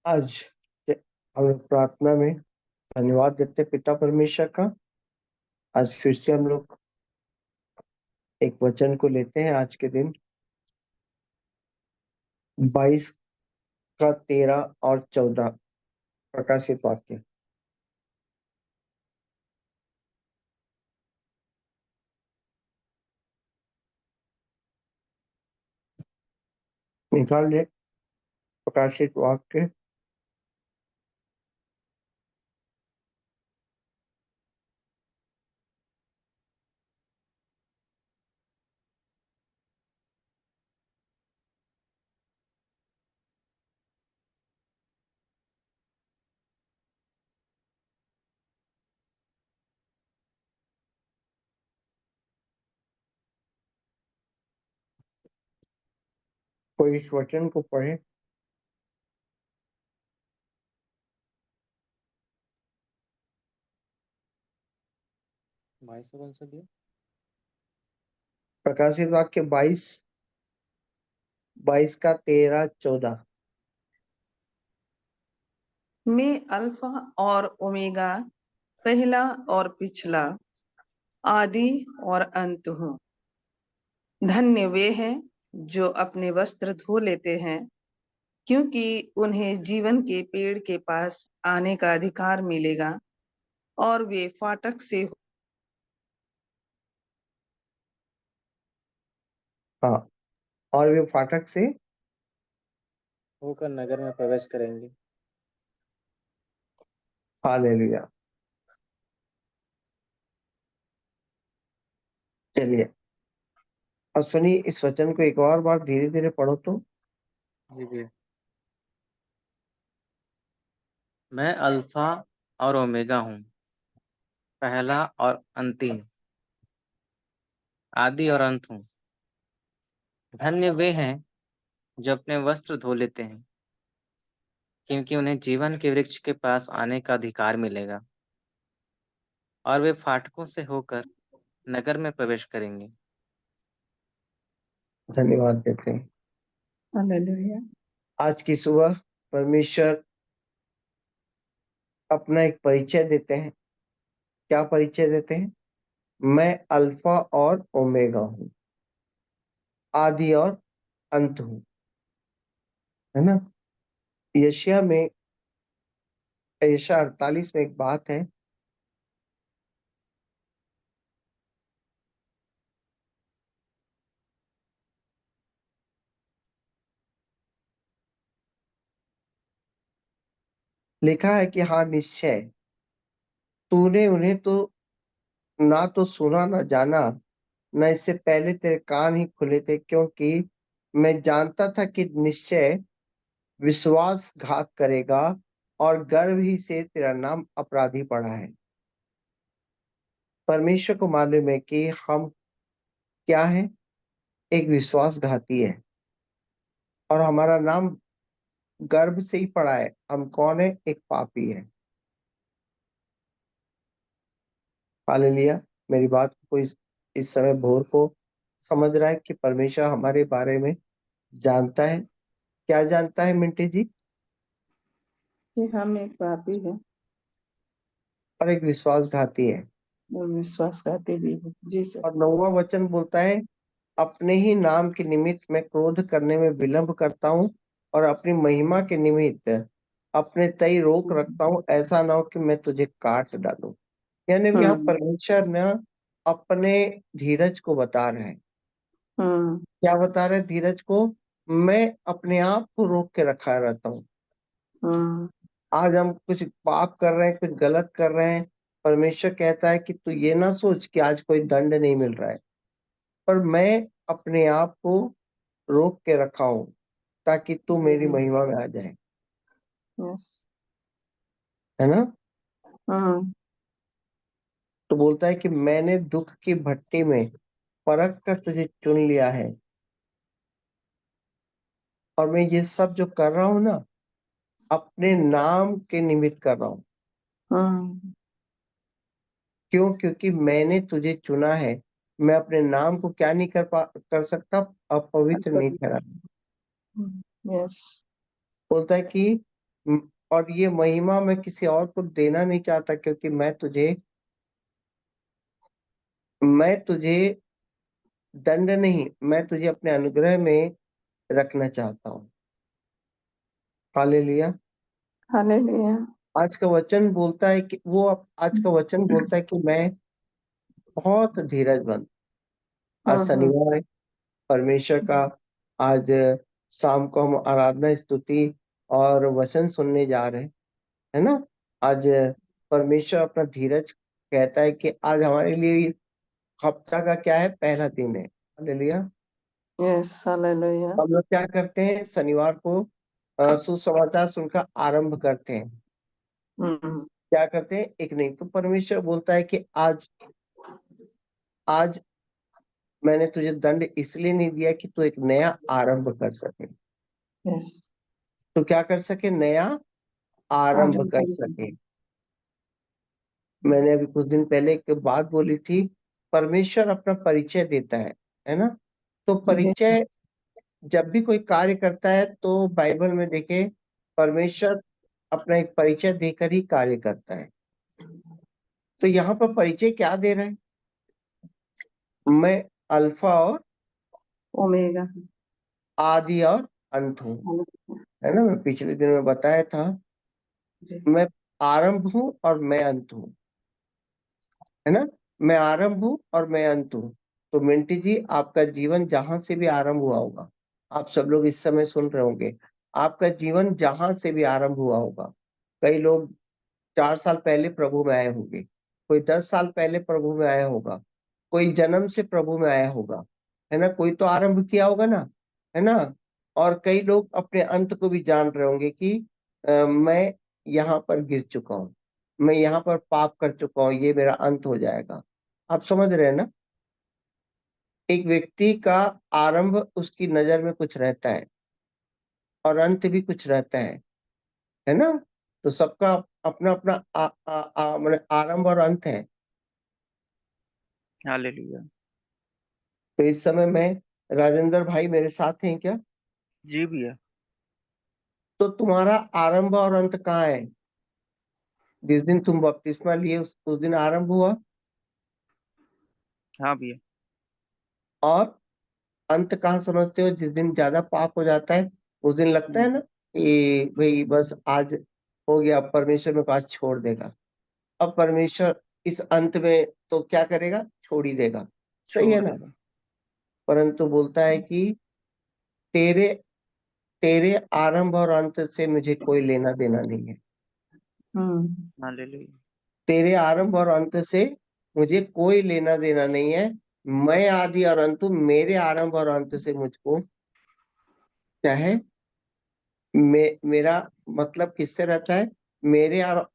आज हम लोग प्रार्थना में धन्यवाद देते हैं पिता परमेश्वर का। आज फिर से हम लोग एक वचन को लेते हैं। आज के दिन 22 का 13 और 14 प्रकाशित वाक्य निकाल ले। प्रकाशित वाक्य कोई इस वचन को पढ़े। कौन सा दिया? प्रकाशित वाक्य 22 का 13 14। मैं अल्फा और ओमेगा, पहला और पिछला, आदि और अंत हूँ। धन्य वे हैं जो अपने वस्त्र धो लेते हैं, क्योंकि उन्हें जीवन के पेड़ के पास आने का अधिकार मिलेगा और वे फाटक से हाँ, और वे फाटक से होकर नगर में प्रवेश करेंगे। हालेलुया। चलिए और सुनिए इस वचन को एक और बार धीरे धीरे पढ़ो तो। जी भैया। मैं अल्फा और ओमेगा हूँ, पहला और अंतिम, आदि और अंत हूँ। धन्य वे हैं जो अपने वस्त्र धो लेते हैं, क्योंकि उन्हें जीवन के वृक्ष के पास आने का अधिकार मिलेगा और वे फाटकों से होकर नगर में प्रवेश करेंगे। धन्यवाद देते हैं। हालेलुया। आज की सुबह परमेश्वर अपना एक परिचय देते हैं। क्या परिचय देते हैं? मैं अल्फा और ओमेगा हूँ, आदि और अंत हूँ। है ना? यशाया 48 में एक बात है। लिखा है कि हाँ निश्चय तूने उन्हें तो ना तो सुना ना जाना, न इससे पहले तेरे कान ही खुले थे, क्योंकि मैं जानता था कि निश्चय विश्वासघात करेगा और गर्भ ही से तेरा नाम अपराधी पड़ा है। परमेश्वर को मालूम है कि हम क्या है, एक विश्वासघाती है और हमारा नाम गर्भ से ही पड़ा है। हम कौन है? एक पापी है। हालेलुया। मेरी बात को कोई इस समय भोर को समझ रहा है कि परमेश्वर हमारे बारे में जानता है? क्या जानता है मिंटी जी? कि हम एक पापी है और एक विश्वासघाती है। और विश्वासघाती भी है। जी सर। और 9वां वचन बोलता है, अपने ही नाम के निमित्त मैं क्रोध करने में विलंब करता हूँ और अपनी महिमा के निमित्त अपने तय रोक रखता हूँ, ऐसा ना हो कि मैं तुझे काट डालूं। यानी यहाँ परमेश्वर ने अपने धीरज को बता रहे हैं। क्या बता रहे? धीरज को मैं अपने आप को रोक के रखा रहता हूँ। आज हम कुछ पाप कर रहे हैं, कुछ गलत कर रहे हैं, परमेश्वर कहता है कि तू ये ना सोच कि आज कोई दंड नहीं मिल रहा है, पर मैं अपने आप को रोक के रखा हूं ताकि तू मेरी महिमा में आ जाए। है ना? तो बोलता है कि मैंने दुख की भट्टी में परख कर तुझे चुन लिया है और मैं ये सब जो कर रहा हूं ना, अपने नाम के निमित्त कर रहा हूँ। क्यों? क्योंकि मैंने तुझे चुना है। मैं अपने नाम को क्या नहीं कर सकता? अपवित्र नहीं ठहरा। बोलता है कि और ये महिमा मैं किसी और को देना नहीं चाहता, क्योंकि मैं तुझे दंड नहीं, मैं तुझे अपने अनुग्रह में रखना चाहता हूँ। हालेलुया। हालेलुया। आज का वचन बोलता है कि आज का वचन बोलता है कि मैं बहुत धीरजमंद। आज हम्म। शनिवार है, परमेश्वर का आज शाम को हम आराधना, स्तुति और वचन सुनने जा रहे हैं, है ना। आज परमेश्वर अपना धीरज कहता है कि आज हमारे लिए हफ्ता का क्या है, पहला दिन है। हालेलुया। Yes, hallelujah. हम लोग क्या करते हैं, शनिवार को सुसमाचार सुनकर आरंभ करते हैं। हम्म। क्या करते हैं, एक नहीं तो परमेश्वर बोलता है कि आज आज मैंने तुझे दंड इसलिए नहीं दिया कि तू एक नया आरंभ कर सके। यस। तो क्या कर सके, नया आरंभ कर सके। मैंने अभी कुछ दिन पहले एक बात बोली थी, परमेश्वर अपना परिचय देता है ना। तो जी। परिचय, जब भी कोई कार्य करता है तो बाइबल में देखे, परमेश्वर अपना एक परिचय देकर ही कार्य करता है। तो यहाँ पर परिचय क्या दे रहा है, मैं अल्फा और ओमेगा। आदि और अंत हूँ, है ना। मैं पिछले दिन में बताया था, जी। मैं आरंभ हूँ और मैं अंत हूँ, है ना। मैं आरंभ हूँ और मैं अंत हूँ। तो मिंटी जी, आपका जीवन जहां से भी आरंभ हुआ होगा, आप सब लोग इस समय सुन रहे होंगे, आपका जीवन जहां से भी आरंभ हुआ होगा, कई लोग 4 साल पहले प्रभु में आए होंगे, कोई 10 साल पहले प्रभु में आया होगा, कोई जन्म से प्रभु में आया होगा, है ना। कोई तो आरंभ किया होगा ना, है ना। और कई लोग अपने अंत को भी जान रहे होंगे कि मैं यहाँ पर गिर चुका हूँ, मैं यहाँ पर पाप कर चुका हूँ, ये मेरा अंत हो जाएगा। आप समझ रहे हैं ना। एक व्यक्ति का आरंभ उसकी नजर में कुछ रहता है और अंत भी कुछ रहता है ना। तो सबका अपना अपना मतलब आरंभ और अंत है। हालेलुया। तो इस समय में राजेंद्र भाई मेरे साथ हैं क्या। जी भैया। तो तुम्हारा आरंभ और अंत कहाँ है। जिस दिन तुम बपतिस्मा लिए उस दिन आरंभ हुआ, हाँ भैया। और अंत कहाँ समझते हो, जिस दिन ज्यादा पाप हो जाता है उस दिन लगता है हम्म, ना कि भाई बस आज हो गया, अब परमेश्वर मेरे को आज छोड़ देगा। अब परमेश्वर इस अंत में तो क्या करेगा, छोड़ ही देगा। सही है छोड़ ना। देगा। परंतु बोलता है कि तेरे तेरे आरंभ और अंत से मुझे कोई लेना देना नहीं है। हम्म। हालेलुया। तेरे आरंभ और अंत से मुझे कोई लेना देना नहीं है। मैं आदि और अंत हूँ, मेरे आरंभ और अंत से मुझको क्या है, मेरा मतलब किससे रहता है, मेरे और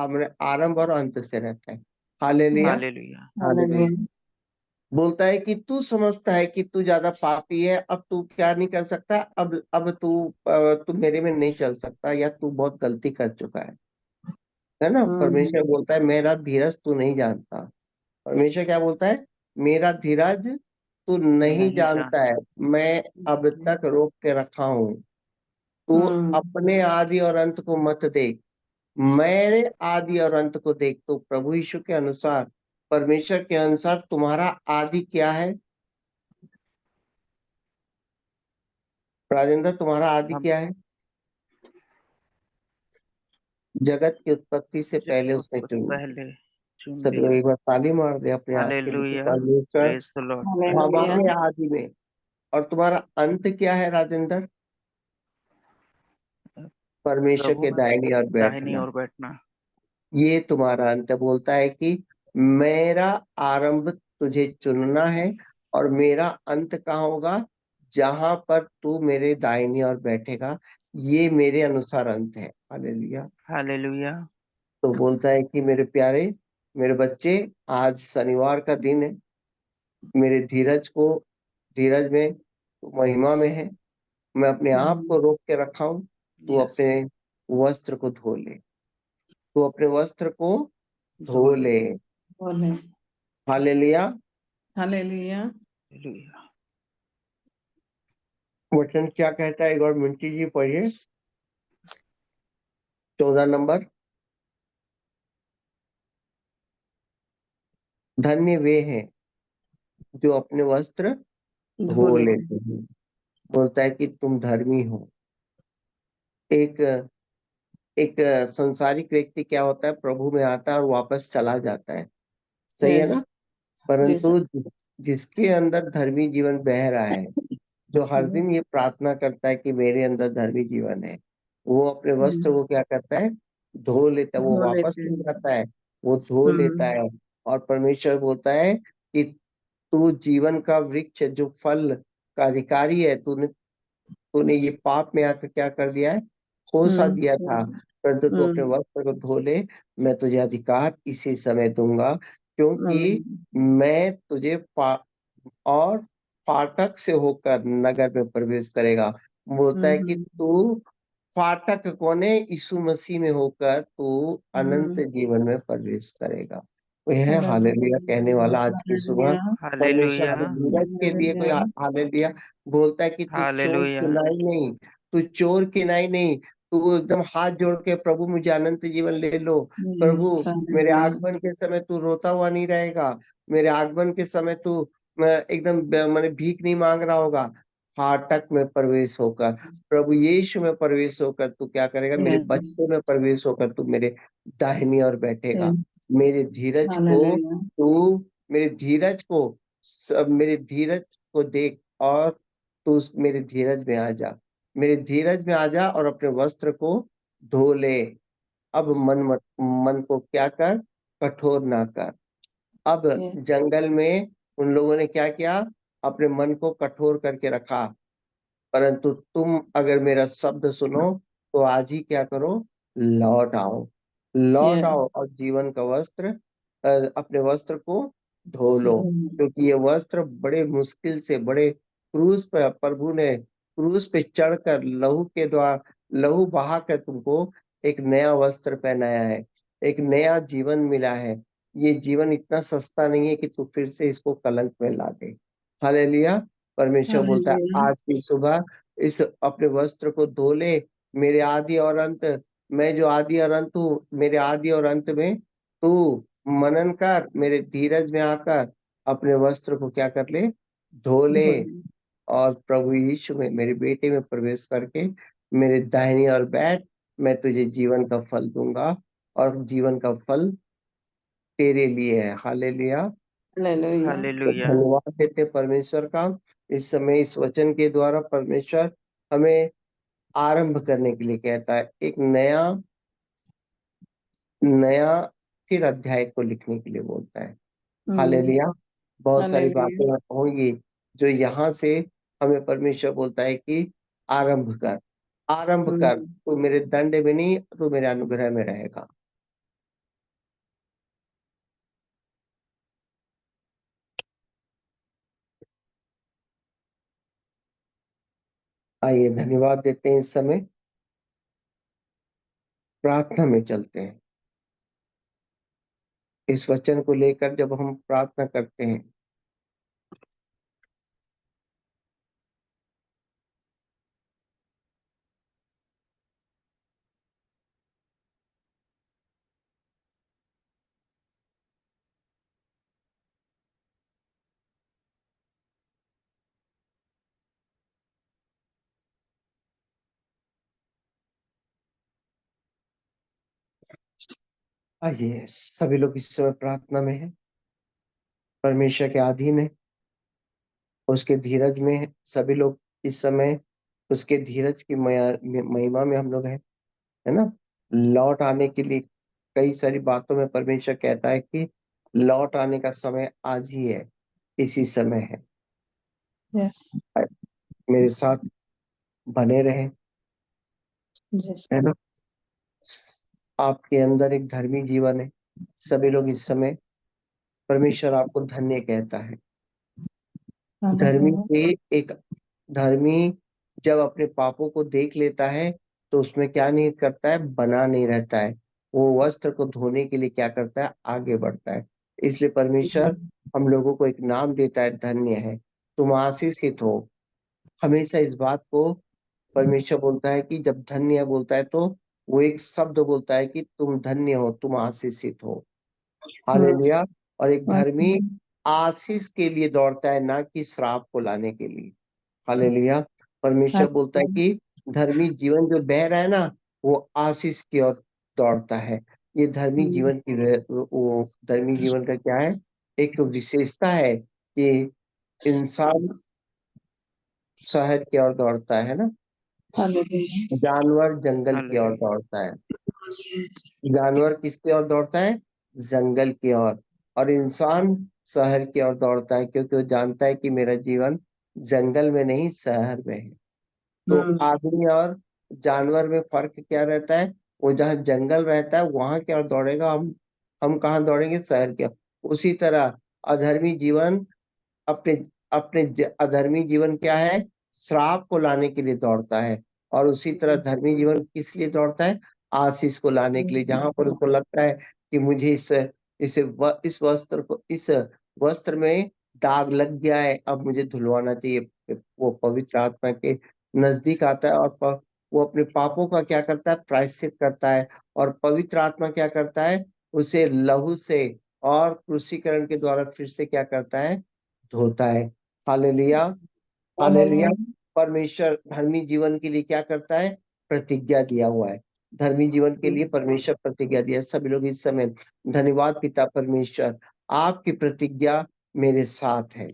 मेरे आरंभ और अंत से रहता है। हालेलुया। हालेलुया। हालेलुया। हालेलुया। बोलता है कि तू समझता है कि तू ज्यादा पापी है, अब तू क्या नहीं कर सकता, अब तू मेरे में नहीं चल सकता, या तू बहुत गलती कर चुका है ना। परमेश्वर हम्म। बोलता है मेरा धीरज तू नहीं जानता। परमेश्वर क्या बोलता है, मेरा धीरज तू नहीं नहीं जानता है, जानता। मैं अब तक रोक के रखा हूं। तू हम्म। अपने आदि और अंत को मत देख, मेरे आदि और अंत को देख। तो प्रभु यीशु के अनुसार, परमेश्वर के अनुसार तुम्हारा आदि क्या है, राजेंद्र, तुम्हारा आदि हम क्या है। जगत की उत्पत्ति से पहले उसने बहुत चुन लिया। पहले चुन सब लोग लिया। एक बार ताली मार दे अपने आप के लिए, हालेलुया। परमेश्वर praise the Lord. Praise the hallelujah. हमारे लॉर्ड। आदि में। और तुम्हारा अंत क्या है राजेंद्र, परमेश्वर प्रभु के में दाहिनी ओर दाहिनी बैठना। ओर बैठना। ये तुम्हारा अंत बोलता है कि मेरा आरंभ तुझे चुनना है, और मेरा अंत कहाँ होगा, जहां पर तू मेरे दाहिनी ओर बैठेगा। ये मेरे अनुसार अंत है। हालेलुया। हालेलुया। तो बोलता है कि मेरे प्यारे, मेरे बच्चे, आज शनिवार का दिन है, मेरे धीरज में तू महिमा में है। मैं अपने आप को रोक के रखा हूं, तू यस। अपने वस्त्र को धो ले, तू अपने वस्त्र को धो धो ले। ले। बोले। हालेलुया। हालेलुया। हालेलुया। वचन क्या कहता है, एक बार मिंटी जी पढ़िए। 14 नंबर, धन्य वे हैं जो अपने वस्त्र धो धो लेते लेते हैं। बोलता है कि तुम धर्मी हो। एक एक संसारिक व्यक्ति क्या होता है, प्रभु में आता है और वापस चला जाता है, हैं। सही है ना। यस। जी परंतु सर। जिसके अंदर धर्मी जीवन बह रहा है, जो हर दिन ये प्रार्थना करता है कि मेरे अंदर धर्मी जीवन है, वो अपने वस्त्र को क्या करता है, धो लेता है। वो धो वापस लेते नहीं हैं। जाता है, वो धो लेता हम्म। है। और परमेश्वर बोलता है कि तू जीवन का वृक्ष जो फल का अधिकारी है, तूने तूने ये पाप में आकर क्या कर दिया है, खो सा दिया था। परंतु तू अपने हम्म। वस्त्र को धो ले, मैं तुझे अधिकार इसी समय दूंगा, क्योंकि हम्म। मैं तुझे और फाटक से होकर नगर में प्रवेश करेगा। बोलता है कि हम्म। तू फाटक कौन है, यीशु मसीह में होकर तू अनंत हम्म। जीवन में प्रवेश करेगा। तो यह है हालेलुया कहने वाला आज की सुबह। हालेलुया। परमेश्वर हालेलुया, को धीरज के लिए कोई हालेलुया। हालेलुया बोलता है कि तू चोर हालेलुया, किनाई नहीं, तू चोर किनाई नहीं, तू एकदम हाथ जोड़ के प्रभु मुझे अनंत जीवन ले लो। यस। प्रभु मेरे हालेलुया। आगमन के समय तू रोता हुआ नहीं रहेगा, मेरे आगमन के समय तू एकदम मैंने भीख नहीं मांग रहा होगा। फाटक में प्रवेश होकर, प्रभु यीशु में प्रवेश होकर तू क्या करेगा, मेरे यस। बच्चे में प्रवेश होकर तू मेरे दाहिनी ओर बैठेगा। यस। मेरे धीरज को हालेलुया। तू मेरे धीरज को देख, और तू मेरे धीरज में आ जा, मेरे धीरज में आ जा और अपने वस्त्र को धो ले। अब मन को क्या कर, कठोर ना कर। अब यस। जंगल में उन लोगों ने क्या किया, अपने मन को कठोर करके रखा। परंतु तुम अगर मेरा शब्द सुनो तो आज ही क्या करो, लौट आओ, लौट यस। आओ और जीवन का वस्त्र, अपने वस्त्र को धो लो। धन्यवाद। क्योंकि ये वस्त्र बड़े मुश्किल से, बड़े क्रूस पे प्रभु ने क्रूस पे चढ़कर लहू के द्वारा, लहू बहा कर तुमको एक नया वस्त्र पहनाया है, एक नया जीवन मिला है। ये जीवन इतना सस्ता नहीं है कि तू फिर से इसको कलंक में ला दे। हालेलुया। परमेश्वर बोलता है हालेलुया। आज की सुबह इस अपने वस्त्र को धो ले। मेरे आदि और अंत, मैं जो आदि और अंत हूँ, मेरे आदि और अंत में तू मनन कर, मेरे धीरज में आकर अपने वस्त्र को क्या कर ले, धो ले। धन्यवाद। और प्रभु यीशु में, मेरे बेटे में प्रवेश करके मेरे दाहिनी ओर बैठ, मैं तुझे जीवन का फल दूंगा, और जीवन का फल तेरे लिए है। हालेलुया। हालेलुया। तो हालेलुया, धन्यवाद देते हैं परमेश्वर का। इस समय इस वचन के द्वारा परमेश्वर हमें आरंभ करने के लिए कहता है, एक नया नया फिर अध्याय को लिखने के लिए बोलता है। हम्म। हालेलुया। बहुत सारी हालेलुया। बातें होंगी जो यहाँ से हमें परमेश्वर बोलता है कि आरंभ कर, आरंभ कर, हम्म। तू मेरे दंड में नहीं, तू मेरे अनुग्रह में रहेगा। आइए धन्यवाद देते हैं। इस समय प्रार्थना में चलते हैं। इस वचन को लेकर जब हम प्रार्थना करते हैं, आइए सभी लोग इस समय प्रार्थना में है, परमेश्वर के अधीन है, उसके धीरज में है। सभी लोग इस समय उसके धीरज की महिमा में हम लोग है ना। लौट आने के लिए कई सारी बातों में परमेश्वर कहता है कि लौट आने का समय आज ही है, इसी समय है। यस। मेरे साथ बने रहे, यस। है ना। आपके अंदर एक धर्मी जीवन है। सभी लोग इस समय, परमेश्वर आपको धन्य कहता है। धर्मी हालेलुया। से एक धर्मी जब अपने पापों को देख लेता है तो उसमें क्या नहीं करता है, बना नहीं रहता है। वो वस्त्र को धोने के लिए क्या करता है, आगे बढ़ता है। इसलिए परमेश्वर हम लोगों को एक नाम देता है, धन्य है, तुम आशीषित हो। हमेशा इस बात को परमेश्वर बोलता है कि जब धन्य बोलता है तो वो एक शब्द बोलता है कि तुम धन्य हो, तुम आशीषित हो। हालेलुया। और एक धर्मी आशीष के लिए दौड़ता है, ना कि श्राप को लाने के लिए। हालेलुया। परमेश्वर बोलता है कि धर्मी जीवन जो बह रहा है ना, वो आशीष की ओर दौड़ता है। ये धर्मी जीवन की वो धर्मी जीवन का क्या है, एक विशेषता है कि इंसान शहर की ओर दौड़ता है ना, जानवर जंगल की ओर हालेलुया। दौड़ता है। जानवर किसकी ओर दौड़ता है? जंगल की ओर। और इंसान शहर की ओर दौड़ता है, क्योंकि वो जानता है कि मेरा जीवन जंगल में नहीं, शहर में है। तो आदमी और जानवर में फर्क क्या रहता है? वो जहाँ जंगल रहता है वहां की ओर दौड़ेगा, हम कहाँ दौड़ेंगे? शहर की ओर। उसी तरह अधर्मी जीवन अपने अपने अधर्मी जीवन क्या है? श्राप को लाने के लिए दौड़ता है। और उसी तरह धर्मी जीवन किस लिए दौड़ता है? आशीष को लाने के लिए। जहां पर उसको लगता है कि मुझे इस वस्त्र को, इस वस्त्र में दाग लग गया है, अब मुझे धुलवाना चाहिए। वो पवित्र आत्मा के नजदीक आता है और वो अपने पापों का क्या करता है? प्रायश्चित करता है। और पवित्र आत्मा क्या करता है? उसे लहू से और क्रूसीकरण के द्वारा फिर से क्या करता है? धोता है। हालेलुया। हालेलुया। परमेश्वर धर्मी जीवन के लिए क्या करता है? प्रतिज्ञा दिया हुआ है। धर्मी जीवन के लिए परमेश्वर प्रतिज्ञा दिया है। सभी लोग इस समय धन्यवाद पिता परमेश्वर, आपकी प्रतिज्ञा मेरे साथ है।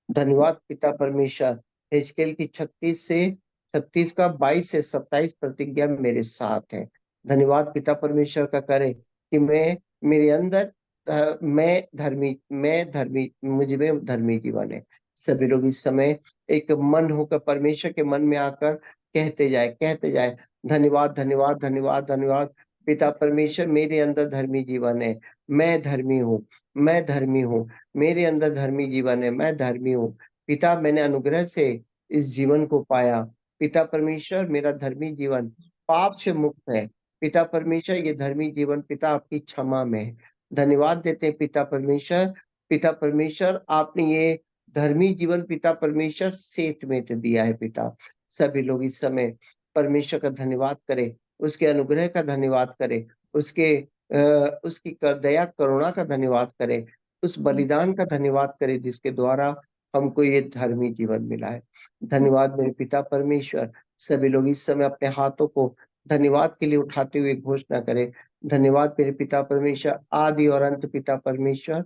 धन्यवाद पिता परमेश्वर, हिजकेल की 36 का 22 से 27 प्रतिज्ञा मेरे साथ है। धन्यवाद पिता परमेश्वर का करे कि मैं मेरे अंदर मैं धर्मी मुझ में धर्मी जीवन है। सभी लोग इस समय एक मन होकर परमेश्वर के मन में आकर कहते जाए धन्यवाद धन्यवाद धन्यवाद धन्यवाद पिता परमेश्वर, मेरे अंदर धर्मी जीवन है। मैं धर्मी हूँ, मैं धर्मी हूँ, मेरे अंदर धर्मी जीवन है, मैं धर्मी हूँ। पिता, मैंने अनुग्रह से इस जीवन को पाया। पिता परमेश्वर, मेरा धर्मी जीवन पाप से मुक्त है। पिता परमेश्वर, ये धर्मी जीवन पिता आपकी क्षमा में है। धन्यवाद देते हैं पिता परमेश्वर। पिता परमेश्वर, आपने ये धर्मी जीवन पिता परमेश्वर सेठ में तो दिया है पिता। सभी लोग इस समय परमेश्वर का धन्यवाद करें, उसके अनुग्रह का धन्यवाद करें, उसकी दया करुणा का धन्यवाद करें, उस बलिदान का धन्यवाद करें जिसके द्वारा हमको ये धर्मी जीवन मिला है। धन्यवाद मेरे पिता परमेश्वर। सभी लोग इस समय अपने हाथों को धन्यवाद के लिए उठाते हुए घोषणा करें, धन्यवाद मेरे पिता परमेश्वर, आदि और अंत पिता परमेश्वर।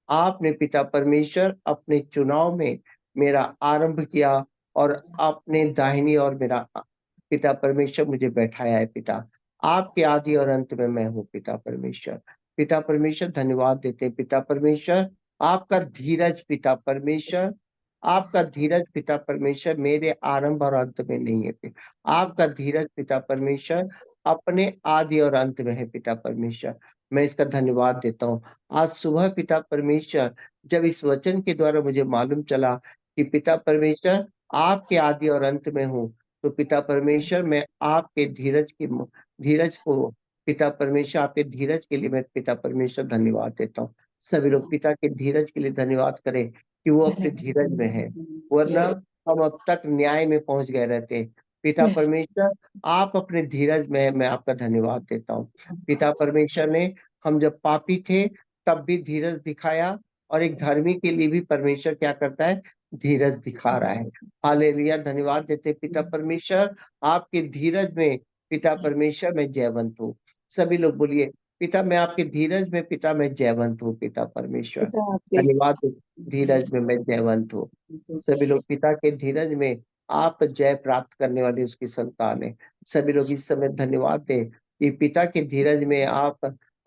आपने पिता परमेश्वर अपने चुनाव में मेरा आरंभ किया और आपने दाहिनी और मेरा पिता परमेश्वर मुझे बैठाया है पिता। आपके आदि और अंत में मैं हूँ पिता परमेश्वर। पिता परमेश्वर धन्यवाद देते हैं पिता परमेश्वर। आपका धीरज पिता परमेश्वर, आपका धीरज पिता परमेश्वर मेरे आरंभ और अंत में नहीं है। आपका धीरज पिता परमेश्वर अपने आदि और अंत में है पिता परमेश्वर। मैं इसका धन्यवाद देता हूँ। आज सुबह पिता परमेश्वर, जब इस वचन के द्वारा मुझे मालूम चला कि पिता परमेश्वर आपके आदि और अंत में हूँ, तो पिता परमेश्वर मैं आपके धीरज को पिता परमेश्वर, आपके धीरज के लिए मैं पिता परमेश्वर धन्यवाद देता हूँ। सभी लोग पिता के धीरज के लिए धन्यवाद करें कि वो अपने धीरज में है, वरना हम अब तक न्याय में पहुंच गए रहते। पिता परमेश्वर, आप अपने धीरज में है, मैं आपका धन्यवाद देता हूँ। पिता परमेश्वर ने, हम जब पापी थे तब भी धीरज दिखाया, और एक धर्मी के लिए भी परमेश्वर क्या करता है? धीरज दिखा रहा है। हालेलुया। धन्यवाद देते पिता परमेश्वर, आपके धीरज में पिता परमेश्वर मैं जयवंत हूँ। सभी लोग बोलिए, पिता मैं आपके धीरज में पिता मैं जयवंत हूँ पिता परमेश्वर। धन्यवाद, धीरज में मैं जयवंत हूँ। सभी लोग पिता के धीरज में आप जय प्राप्त करने वाली उसकी संतान है। सभी लोग इस समय धन्यवाद दें कि पिता के धीरज में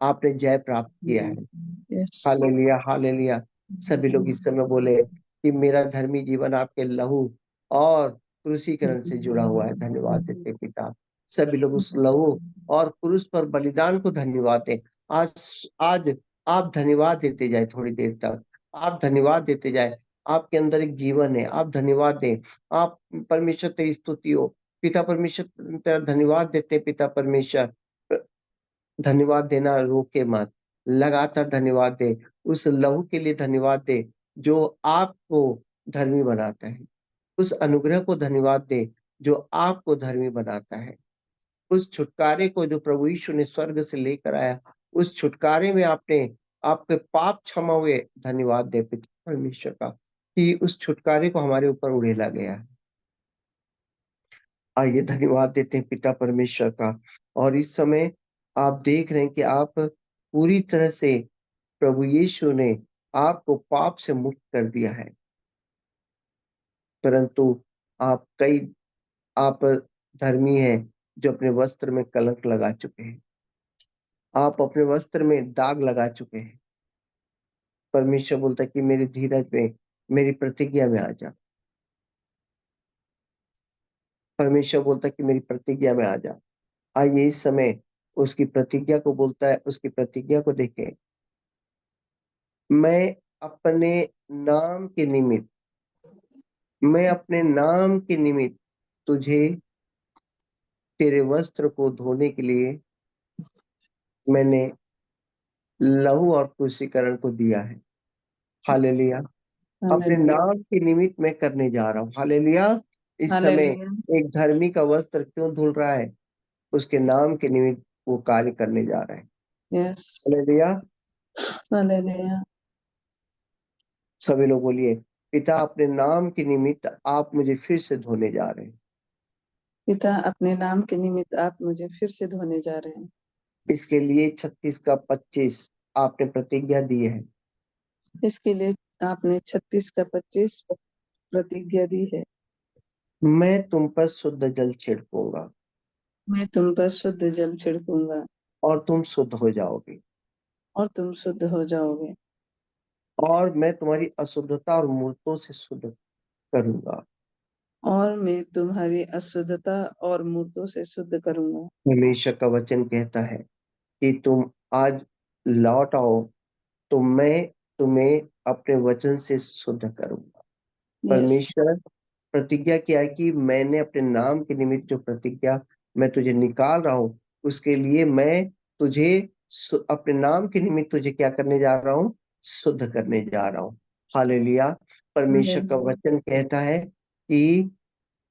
आपने जय प्राप्त किया है। Hallelujah hallelujah. सभी लोग इस समय बोले कि मेरा धर्मी जीवन आपके लहू और क्रूसीकरण से जुड़ा हुआ है। धन्यवाद देते पिता। सभी लोग उस लहू और क्रूस पर बलिदान को धन्यवाद दें। आज आज आप धन्यवाद देते जाए, थोड़ी देर तक आप धन्यवाद देते जाए। आपके अंदर एक जीवन है, आप धन्यवाद दें। आप परमेश्वर तेरी स्तुति हो पिता परमेश्वर, तेरा धन्यवाद देते पिता परमेश्वर। धन्यवाद देना रोके मत, लगातार धन्यवाद दे। उस लहू के लिए धन्यवाद दे जो आपको धर्मी बनाता है। उस अनुग्रह को धन्यवाद दे जो आपको धर्मी बनाता है। उस छुटकारे को जो प्रभु यीशु ने स्वर्ग से लेकर आया, उस छुटकारे में आपने आपके पाप क्षमा हुए। धन्यवाद दे पिता परमेश्वर का कि उस छुटकारे को हमारे ऊपर उड़ेला गया है। आइए धन्यवाद देते हैं पिता परमेश्वर का। और इस समय आप देख रहे हैं कि आप पूरी तरह से प्रभु यीशु ने आपको पाप से मुक्त कर दिया है, परंतु आप धर्मी हैं जो अपने वस्त्र में कलंक लगा चुके हैं, आप अपने वस्त्र में दाग लगा चुके हैं। परमेश्वर बोलता है कि मेरी धीरज में, मेरी प्रतिज्ञा में आ जा। परमेश्वर बोलता है कि मेरी प्रतिज्ञा में आ जा। आइए इस समय उसकी प्रतिज्ञा को बोलता है, उसकी प्रतिज्ञा को देखें। मैं अपने नाम के निमित्त, मैं अपने नाम के निमित्त तुझे तेरे वस्त्र को धोने के लिए मैंने लहू और क्रूसीकरण को दिया है। हालेलुया। अपने हालेलुया। नाम के निमित्त मैं करने जा रहा हूँ। हालेलुया। इस समय हालेलुया। एक धर्मी का वस्त्र क्यों धुल रहा है? उसके नाम के निमित्त वो कार्य करने जा रहा है। यस। हालेलुया। हालेलुया। सभी लोग बोलिए, पिता अपने नाम के निमित्त आप मुझे फिर से धोने जा रहे हैं। पिता अपने नाम के निमित्त आप मुझे फिर से धोने जा रहे हैं। इसके लिए 36 का 25 आपने प्रतिज्ञा दी है। इसके लिए आपने 36 का 25 प्रतिज्ञा दी है। मैं तुम पर शुद्ध जल छिड़कूंगा मैं तुम पर शुद्ध जल छिड़कूंगा और तुम शुद्ध हो जाओगे, और तुम शुद्ध हो जाओगे, और मैं तुम्हारी अशुद्धता और मूर्तों से शुद्ध करूंगा। और मैं तुम्हारी अशुद्धता और मूर्तों से शुद्ध करूंगा। परमेश्वर का वचन कहता है कि तुम आज लौट आओ तो मैं तुम्हें अपने वचन से शुद्ध करूंगा। यस। परमेश्वर प्रतिज्ञा किया है कि मैंने अपने नाम के निमित्त जो प्रतिज्ञा मैं तुझे निकाल रहा हूं, उसके लिए मैं तुझे अपने नाम के निमित्त तुझे क्या करने जा रहा हूं? शुद्ध करने जा रहा हूं। हालेलुया। परमेश्वर का हालेलुया। वचन कहता है कि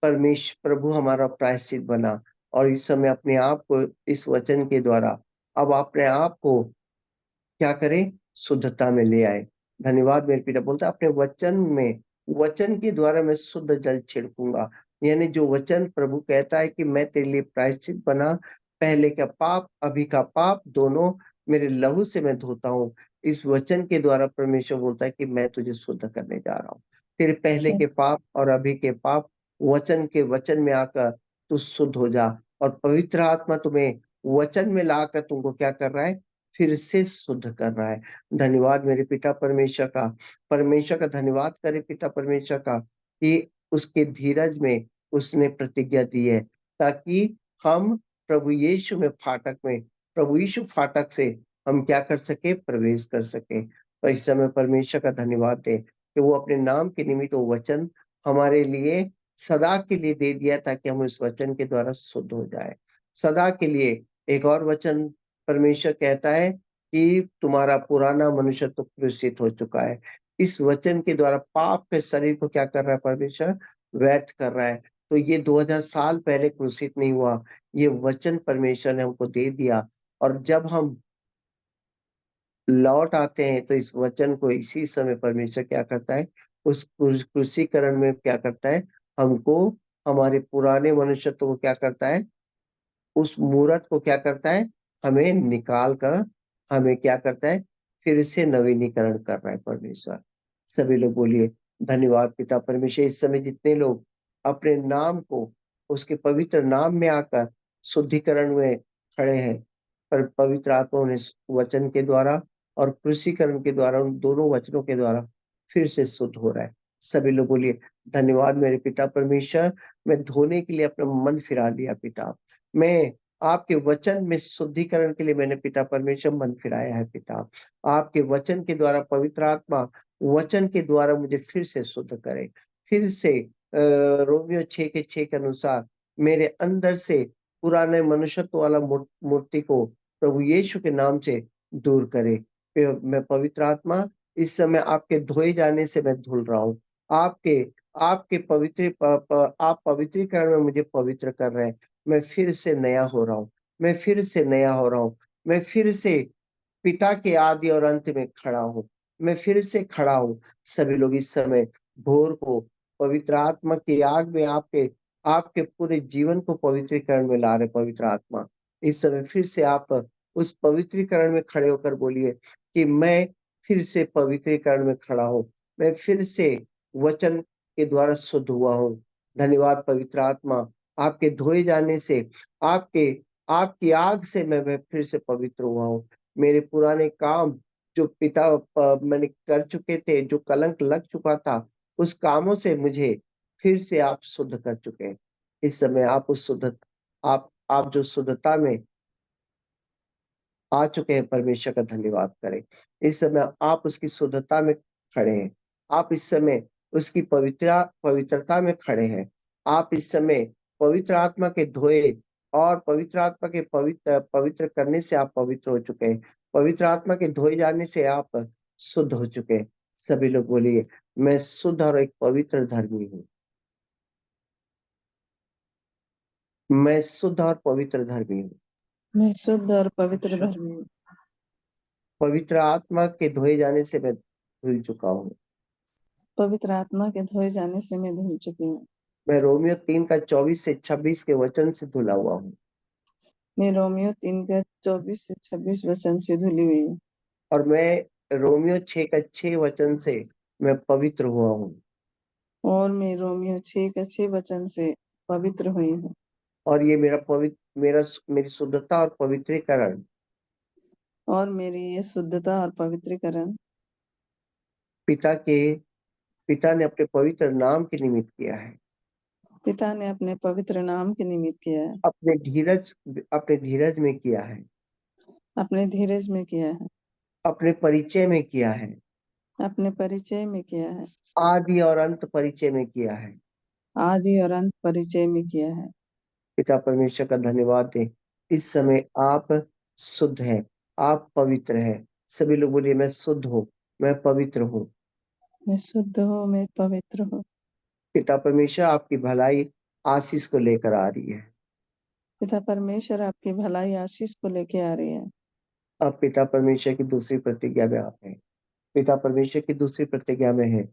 परमेश्वर प्रभु हमारा प्रायश्चित बना, और इस समय अपने आप को इस वचन के द्वारा अब अपने आप को क्या करें? शुद्धता में ले आए। धन्यवाद मेरे पिता। बोलता है अपने वचन में, वचन के द्वारा मैं शुद्ध जल छिड़कूंगा। यानी जो वचन प्रभु कहता है कि मैं तेरे लिए प्रायश्चित बना, पहले का पाप अभी का पाप दोनों मेरे लहू से मैं धोता हूँ। इस वचन के द्वारा परमेश्वर बोलता है कि मैं तुझे शुद्ध करने जा रहा हूँ। तेरे पहले के पाप और अभी के पाप वचन में आकर तू शुद्ध हो जा, और पवित्र आत्मा तुम्हें वचन में लाकर तुमको क्या कर रहा है? फिर से शुद्ध कर रहा है। धन्यवाद मेरे पिता परमेश्वर का। परमेश्वर का धन्यवाद करे पिता परमेश्वर का कि उसके धीरज में उसने प्रतिज्ञा दी है, ताकि हम प्रभु यीशु में फाटक में, प्रभु यीशु फाटक से हम क्या कर सके? प्रवेश कर सके। तो इस समय परमेश्वर का धन्यवाद दे कि वो अपने नाम के निमित्त वो वचन हमारे लिए सदा के लिए दे दिया, ताकि हम इस वचन के द्वारा शुद्ध हो जाए सदा के लिए। एक और वचन परमेश्वर कहता है कि तुम्हारा पुराना मनुष्य तो क्रूसित हो चुका है। इस वचन के द्वारा पाप के शरीर को क्या कर रहा है परमेश्वर? व्यर्थ कर रहा है। तो ये 2000 साल पहले क्रूसित नहीं हुआ, ये वचन परमेश्वर ने हमको दे दिया। और जब हम लौट आते हैं तो इस वचन को इसी समय परमेश्वर क्या करता है? उस क्रूसीकरण में क्या करता है? हमको हमारे पुराने मनुष्यत्व को क्या करता है? उस मूरत को क्या करता है? हमें निकाल कर हमें क्या करता है? फिर से नवीनीकरण कर रहा है परमेश्वर। सभी लोग बोलिए, धन्यवाद पिता परमेश्वर। इस समय जितने लोग अपने नाम को उसके पवित्र नाम में आकर शुद्धिकरण में खड़े हैं, पर पवित्र आत्मा उन्हें वचन के द्वारा और क्रूसीकरण के द्वारा, उन दोनों वचनों के द्वारा फिर से शुद्ध हो रहा है। सभी लोग बोलिए, धन्यवाद मेरे पिता परमेश्वर। मैं धोने के लिए अपना मन फिरा लिया पिता। मैं आपके वचन में शुद्धिकरण के लिए मैंने पिता परमेश्वर मन फिराया है पिता। आपके वचन के द्वारा पवित्र आत्मा वचन के द्वारा मुझे फिर से शुद्ध करे। फिर से रोमियो 6 के 6 के अनुसार मेरे अंदर से पुराने मनुष्यत्व वाला मूर्ति को प्रभु यीशु के नाम से दूर करे। मैं पवित्र आत्मा इस समय आपके धोए जाने से मैं धुल रहा हूँ। आपके आपके आप पवित्रीकरण में मुझे पवित्र कर रहे हैं। मैं फिर से नया हो रहा हूँ। मैं फिर से नया हो रहा हूँ। मैं फिर से पिता के आदि और अंत में खड़ा हूँ। मैं फिर से खड़ा हूँ। सभी लोग इस समय भोर को पवित्र आत्मा की आग में आपके आपके पूरे जीवन को पवित्रीकरण में ला रहे पवित्र आत्मा। इस समय फिर से आप उस पवित्रीकरण में खड़े होकर बोलिए कि मैं फिर से पवित्रीकरण में खड़ा हूँ। मैं फिर से वचन के द्वारा शुद्ध हुआ हूँ। धन्यवाद पवित्र आत्मा। आपके धोए जाने से, आपके आपकी आग से मैं फिर से पवित्र हुआ हूँ। मेरे पुराने काम जो मैंने कर चुके थे, जो कलंक लग चुका था, उस कामों से मुझे फिर से आप शुद्ध कर चुके हैं। इस समय आप उस शुद्ध आप जो शुद्धता में आ चुके हैं, परमेश्वर का धन्यवाद करें। इस समय आप उसकी शुद्धता में खड़े हैं। आप इस समय उसकी पवित्रता में खड़े हैं। आप इस समय पवित्र आत्मा के धोए और पवित्र आत्मा के पवित्र पवित्र करने से आप पवित्र हो चुके हैं। पवित्र आत्मा के धोए जाने से आप शुद्ध हो चुके हैं। सभी लोग बोलिए, मैं शुद्ध और एक पवित्र धर्मी हूँ। मैं शुद्ध और पवित्र धर्मी हूँ। मैं शुद्ध और पवित्र धर्मी हूँ। पवित्र आत्मा के धोए जाने से मैं धुल चुका हूँ। पवित्र आत्मा के धोए जाने से मैं धुल चुकी हूँ। मैं रोमियो 3 का 24 से 26 के वचन से धुला हुआ हूँ। मैं रोमियो 3 का 24 से 26 वचन से धुली हुई हूँ। और मैं रोमियो 6 का 6 वचन से मैं पवित्र हुआ हूँ। और मैं रोमियो 6 का 6 वचन से पवित्र हुई हूँ। और ये मेरी शुद्धता और पवित्रीकरण और मेरी ये शुद्धता और पवित्रीकरण पिता पिता ने अपने पवित्र नाम के निमित्त किया है। पिता ने अपने पवित्र नाम के निमित्त किया है। अपने धीरज में किया है। अपने धीरज में किया है। अपने परिचय में किया है। अपने परिचय में किया है। आदि और अंत परिचय में किया है। आदि और अंत परिचय में किया है। पिता परमेश्वर का धन्यवाद दें। इस समय आप शुद्ध हैं। आप पवित्र हैं। सभी लोग बोलिए, मैं शुद्ध हूँ, मैं पवित्र हूँ। मैं शुद्ध हूँ, मैं पवित्र हूँ। पिता परमेश्वर आपकी भलाई आशीष को लेकर आ रही है। पिता परमेश्वर आपकी भलाई आशीष को लेके आ रही है। अब पिता परमेश्वर की दूसरी प्रतिज्ञा में आप हैं। पिता परमेश्वर की दूसरी प्रतिज्ञा में है।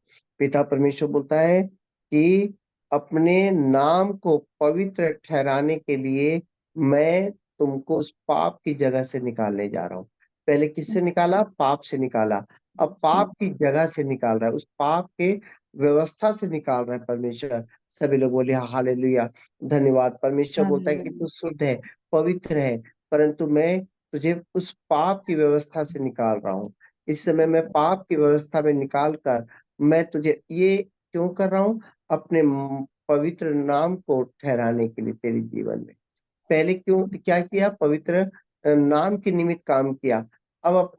पिता परमेश्वर बोलता है कि अपने नाम को पवित्र ठहराने के लिए मैं तुमको उस पाप की जगह से निकालने जा रहा हूँ। पहले किससे निकाला? पाप से निकाला। अब पाप की जगह से निकाल रहा है, उस पाप के व्यवस्था से निकाल रहा है परमेश्वर। सभी लोग बोले हालेलुया। धन्यवाद। परमेश्वर बोलता है कि तू शुद्ध है, पवित्र है, परंतु मैं तुझे उस पाप की व्यवस्था से निकाल रहा हूँ। इस समय मैं पाप की व्यवस्था में निकाल कर मैं तुझे ये क्यों कर रहा हूँ? अपने पवित्र नाम को ठहराने के लिए तेरे जीवन में। पहले क्या किया? पवित्र नाम के निमित्त काम किया। अब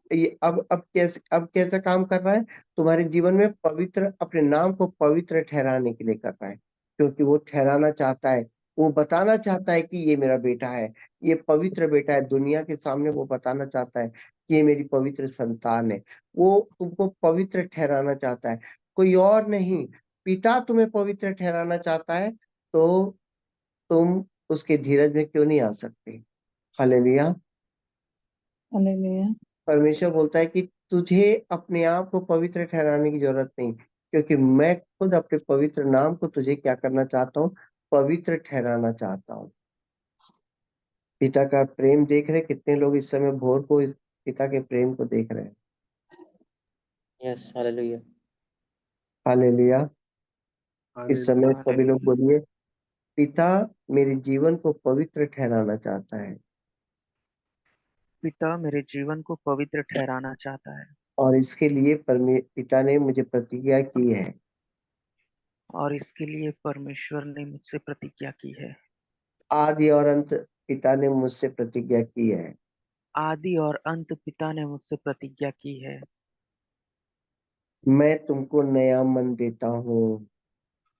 कैसा काम कर रहा है? तुम्हारे जीवन में पवित्र अपने नाम को पवित्र ठहराने के लिए कर रहा है, क्योंकि वो ठहराना चाहता है। वो बताना चाहता है कि ये मेरा बेटा है, ये पवित्र बेटा है। दुनिया के सामने वो बताना चाहता है कि ये मेरी पवित्र संतान है। वो तुमको पवित्र ठहराना चाहता है, कोई और नहीं। पिता तुम्हें पवित्र ठहराना चाहता है, तो तुम उसके धीरज में क्यों नहीं आ सकते? हालेलुया। हालेलुया। परमेश्वर बोलता है कि तुझे अपने आप को पवित्र ठहराने की जरूरत नहीं, क्योंकि मैं खुद अपने पवित्र नाम को तुझे क्या करना चाहता हूँ? पवित्र ठहराना चाहता हूँ। पिता का प्रेम देख रहे कितने लोग इस समय भोर को इस पिता के प्रेम को देख रहे हैं। Yes, hallelujah. हालेलुया। इस समय सभी लोग हालेलुया। बोलिए, पिता मेरे जीवन को पवित्र ठहराना चाहता है। पिता मेरे जीवन को पवित्र ठहराना चाहता है। और इसके लिए पिता ने मुझे प्रतिज्ञा की है। और इसके लिए परमेश्वर ने मुझसे प्रतिज्ञा की है। आदि और अंत पिता ने मुझसे प्रतिज्ञा की है। आदि और अंत पिता ने मुझसे प्रतिज्ञा की है मैं तुमको नया मन देता हूँ,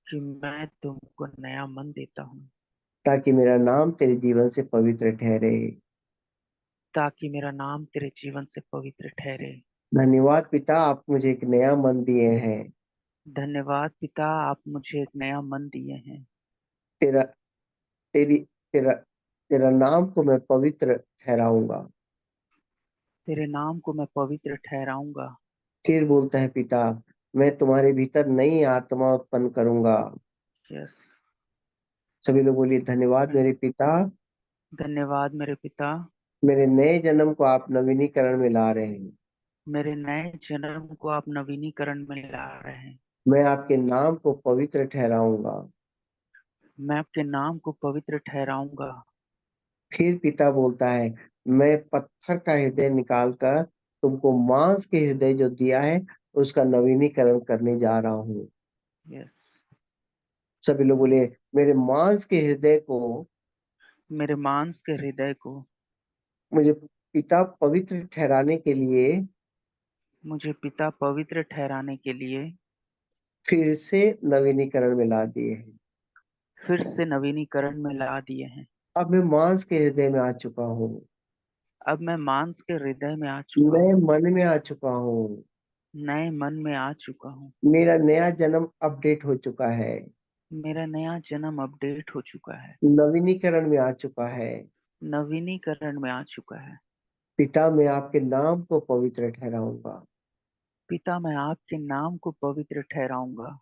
कि मैं तुमको नया मन देता हूँ, ताकि मेरा नाम तेरे जीवन से पवित्र ठहरे। ताकि मेरा नाम तेरे जीवन से पवित्र ठहरे। धन्यवाद पिता, आप मुझे एक नया मन दिए हैं। धन्यवाद पिता, आप मुझे एक नया मन दिए हैं। तेरा तेरी तेरा तेरा नाम को मैं पवित्र ठहराऊंगा। तेरे नाम को मैं पवित्र ठहराऊंगा। फिर बोलता है पिता, मैं तुम्हारे भीतर नई आत्मा उत्पन्न करूंगा। यस। सभी लोग बोलिए, धन्यवाद मेरे पिता, धन्यवाद मेरे पिता, मेरे नए जन्म को आप नवीनीकरण में ला रहे हैं। मेरे नए जन्म को आप नवीनीकरण में ला रहे हैं। मैं आपके नाम को पवित्र ठहराऊंगा। मैं आपके नाम को पवित्र ठहराऊंगा। फिर पिता बोलता है, मैं पत्थर का हृदय निकालकर तुमको मांस के हृदय जो दिया है उसका नवीनीकरण करने जा रहा हूँ। यस। सभी लोग बोले, मेरे मांस के हृदय को मेरे मांस के हृदय को मुझे पिता पवित्र ठहराने के लिए मुझे पिता पवित्र ठहराने के लिए फिर से नवीनीकरण में ला दिए हैं। फिर से नवीनीकरण में ला दिए हैं। अब मैं मांस के हृदय में आ चुका हूँ। अब मैं मांस के हृदय में आ चुका नए हूँ। मन में आ चुका हूँ। नए मन में आ चुका हूँ। मेरा नया जन्म अपडेट हो चुका है। मेरा नया जन्म अपडेट हो चुका है। नवीनीकरण में आ चुका है। नवीनीकरण में आ चुका है। पिता, मैं आपके नाम को पवित्र ठहराऊंगा। पिता, मैं आपके नाम को पवित्र ठहराऊंगा।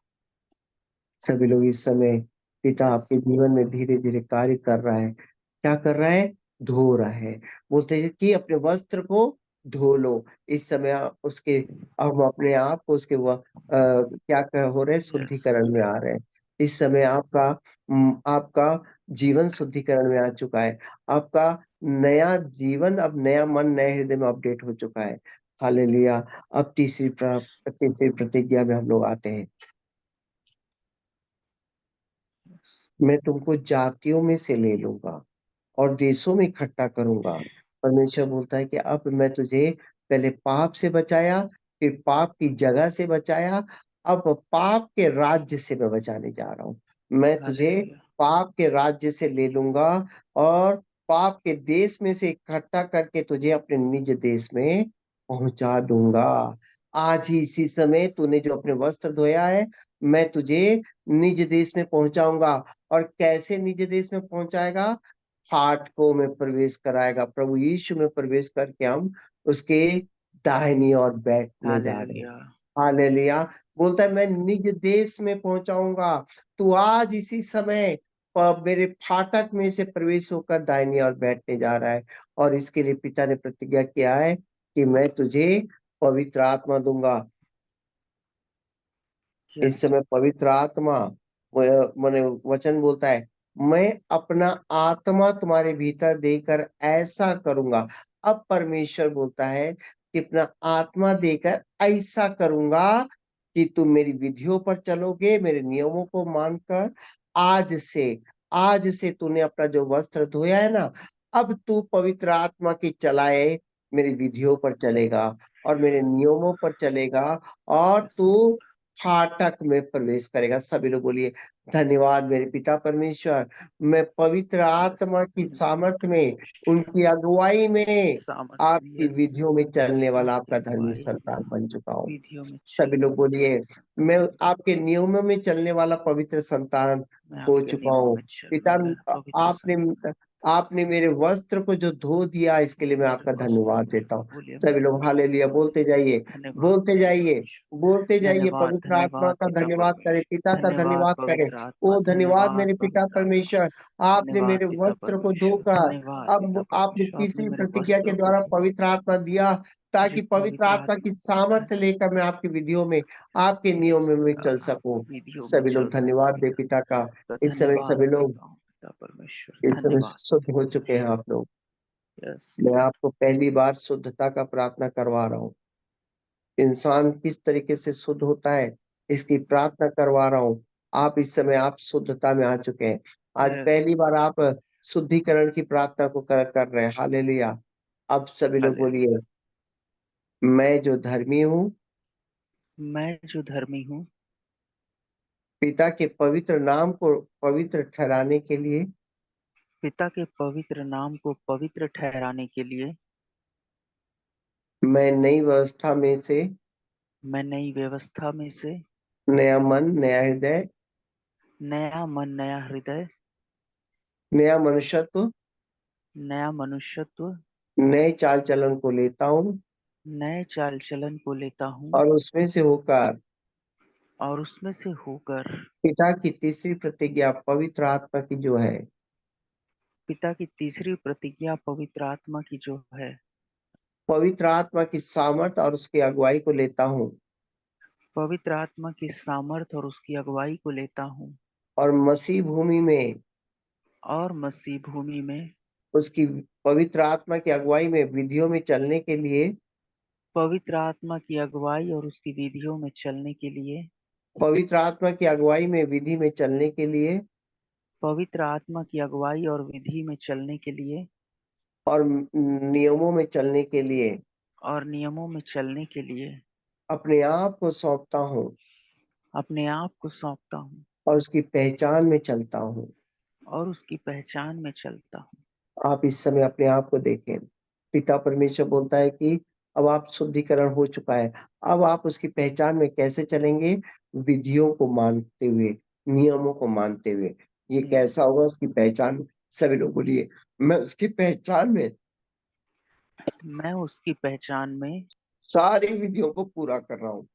सभी लोग इस समय पिता यस। आपके जीवन में धीरे धीरे कार्य कर रहा है। क्या कर रहा है? धो रहा है। बोलते हैं कि अपने वस्त्र को धो लो। इस समय उसके हम अपने आप को उसके क्या हो रहे हैं? यस। शुद्धिकरण में आ रहे हैं। इस समय आपका जीवन शुद्धिकरण में आ चुका है। आपका नया जीवन, अब नया मन नए हृदय में अपडेट हो चुका है। हालेलुया। अब तीसरी प्रतिज्ञा में हम लोग आते हैं। मैं तुमको जातियों में से ले लूंगा और देशों में इकट्ठा करूंगा। परमेश्वर बोलता है कि अब मैं तुझे पहले पाप से बचाया, फिर पाप की जगह से बचाया, अब पाप के राज्य से मैं बचाने जा रहा हूँ। मैं तुझे हालेलुया। पाप के राज्य से ले लूंगा और पाप के देश में से इकट्ठा करके तुझे अपने निज देश में पहुंचा दूंगा। आज ही इसी समय तूने जो अपने वस्त्र धोया है, मैं तुझे निज देश में पहुंचाऊंगा। और कैसे निज देश में पहुंचाएगा? फाटकों में प्रवेश कराएगा। प्रभु यीशु में प्रवेश करके हम उसके दाहिनी ओर बैठने जा रहे हैं। हालेलुया। हालेलुया। बोलता है, मैं निज देश में पहुंचाऊंगा। तू आज इसी समय मेरे फाटक में से प्रवेश होकर दाहिनी ओर बैठने जा रहा है। और इसके लिए पिता ने प्रतिज्ञा किया है कि मैं तुझे पवित्र आत्मा दूंगा। इस यस। समय पवित्र आत्मा माने वचन बोलता है, मैं अपना आत्मा तुम्हारे भीतर देकर ऐसा करूंगा। अब परमेश्वर बोलता है कि अपना आत्मा देकर ऐसा करूंगा कि तुम मेरी विधियों पर चलोगे, मेरे नियमों को मानकर। आज से आज से तूने अपना जो वस्त्र धोया है ना, अब तू पवित्र आत्मा की चलाए मेरी विधियों पर चलेगा और मेरे नियमों पर चलेगा और यस तू लॉर्ड। फाटक में प्रवेश करेगा। सभी लोग बोलिए, धन्यवाद मेरे पिता परमेश्वर। मैं पवित्र यस। आत्मा की धन्यवाद सामर्थ्य में, परमेश्वर। उनकी अगुवाई में सामर्थ्य में, आपकी यस। विधियों में चलने वाला आपकी आपका धर्मी अगुवाई में, संतान बन चुका हूँ। विधियों में सभी चलने लोग वाला बोलिए, धर्मी संतान मैं बन चुका आपके हूँ। नियमों में चलने वाला पवित्र संतान मैं हो आपके चुका नियमों हूँ। में चलने पिता, वाला पवित्र आपने संतान। आपने मेरे वस्त्र को जो धो दिया, इसके लिए मैं मेरे आपका वस्त्र धन्यवाद को देता हूँ। बोलिए, सभी मेरे लोग वस्त्र हालेलुया को बोलते जाइए। धन्यवाद बोलते पिता जाइए। परमेश्वर। बोलते जाइए, धन्यवाद पवित्र आत्मा धन्यवाद का पिता धन्यवाद करे, परमेश्वर। पिता का धन्यवाद धन्यवाद करे। पवित्र आत्मा। ओ धन्यवाद धन्यवाद मेरे पिता पवित्र आत्मा। परमेश्वर। आपने धन्यवाद मेरे पिता वस्त्र को परमेश्वर। धोकर धन्यवाद पिता अब आपने परमेश्वर, आपने तीसरी मेरे प्रतिज्ञा के वस्त्र को द्वारा पवित्र आत्मा दिया, मुझे ताकि पवित्र पवित्र आत्मा की आत्मा सामर्थ्य लेकर मैं आपकी विधियों में, आपके नियमों में चल सकूं। विधियों में सभी लोग चल सकूं धन्यवाद दे पिता। पिता का। तो इस समय धन्यवाद सभी लोग देता हूँ पिता परमेश्वर। इस समय धन्यवाद शुद्ध पिता हो चुके हैं। परमेश्वर। आप लोग, यस मैं लॉर्ड। आपको पहली बार शुद्धता का प्रार्थना करवा रहा हूँ। इंसान किस तरीके से शुद्ध होता है, इसकी प्रार्थना करवा रहा हूँ। आप इस समय आप शुद्धता में आ चुके हैं। आज यस। पहली बार आप शुद्धिकरण की प्रार्थना को कर रहे हैं। हालेलुया। अब सभी लोग बोलिए, हालेलुया। मैं जो धर्मी हूँ, मैं जो धर्मी हूँ, पिता के पवित्र नाम को पवित्र ठहराने के लिए पिता के पवित्र नाम को पवित्र ठहराने के लिए मैं नई व्यवस्था में से मैं नई व्यवस्था में से नया मन, नया हृदय, नया मन, नया हृदय, नया मनुष्यत्व, नया मनुष्यत्व, नए चाल चलन को लेता हूँ नए चाल चलन को लेता हूँ और उसमें से होकर और उसमें से होकर पिता की तीसरी प्रतिज्ञा पवित्र आत्मा की जो है, पिता की तीसरी प्रतिज्ञा पवित्र आत्मा की जो है, पवित्र आत्मा की सामर्थ और उसकी अगुवाई को लेता हूँ पवित्र आत्मा की सामर्थ और उसकी अगुवाई को लेता हूँ और मसीह भूमि में और मसीह भूमि में उसकी पवित्र आत्मा की अगुवाई में विधियों में चलने के लिए, पवित्र आत्मा की अगुवाई और उसकी विधियों में चलने के लिए, पवित्र आत्मा की अगुवाई में विधि में चलने के लिए पवित्र आत्मा की अगुवाई और विधि में चलने के लिए और नियमों में चलने के लिए और नियमों में चलने के लिए अपने आप को सौंपता हूँ अपने आप को सौंपता हूँ और उसकी पहचान में चलता हूँ। और उसकी पहचान में चलता हूँ। आप इस समय अपने आप को देखें। पिता परमेश्वर बोलता है कि अब आप शुद्धिकरण हो चुका है, अब आप उसकी पहचान में कैसे चलेंगे? विधियों को मानते हुए, नियमों को मानते हुए। ये कैसा होगा? उसकी पहचान में। सभी लोग बोलिए, मैं उसकी पहचान में मैं उसकी पहचान में सारी विधियों को पूरा कर रहा हूँ,